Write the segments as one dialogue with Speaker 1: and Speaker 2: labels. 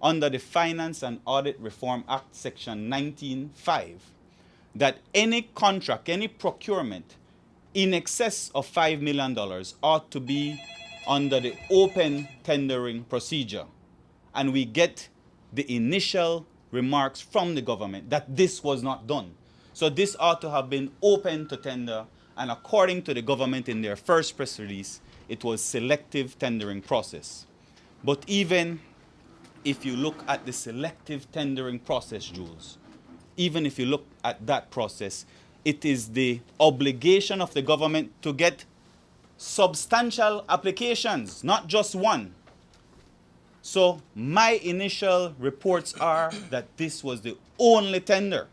Speaker 1: under the Finance and Audit Reform Act, Section 19(5), that any contract, any procurement in excess of $5 million ought to be under the open tendering procedure. And we get the initial remarks from the government that this was not done. So this ought to have been open to tender, and according to the government in their first press release, it was selective tendering process. But even if you look at the selective tendering process, Jules, even if you look at that process, it is the obligation of the government to get substantial applications, not just one. So my initial reports are that this was the only tender.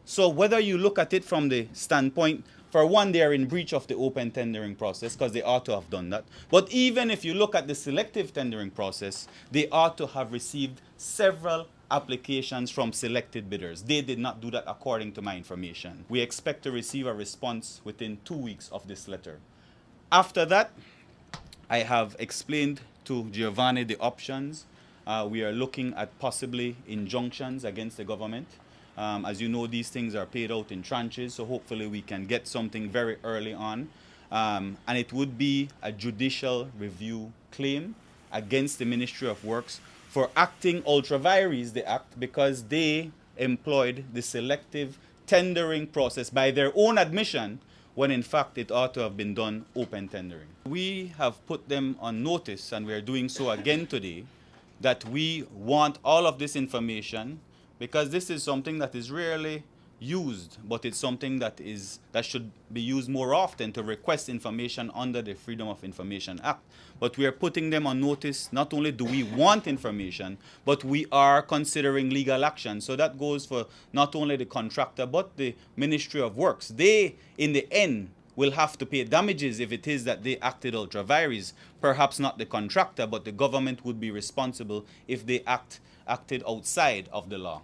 Speaker 1: So whether you look at it from the standpoint, for one, they are in breach of the open tendering process because they ought to have done that. But even if you look at the selective tendering process, they ought to have received several applications from selected bidders. They did not do that according to my information. We expect to receive a response within 2 weeks of this letter. After that, I have explained to Giovanni the options. We are looking at possibly injunctions against the government. As you know, these things are paid out in tranches, so hopefully we can get something very early on. And it would be a judicial review claim against the Ministry of Works for acting ultra vires, the act, because they employed the selective tendering process by their own admission, when in fact it ought to have been done open tendering. We have put them on notice, and we are doing so again today, that we want all of this information, because this is something that is rarely used, but it's something that should be used more often, to request information under the Freedom of Information Act. But we are putting them on notice. Not only do we want information, but we are considering legal action. So that goes for not only the contractor, but the Ministry of Works. They, in the end, will have to pay damages if it is that they acted ultra vires. Perhaps not the contractor, but the government would be responsible if they acted outside of the law.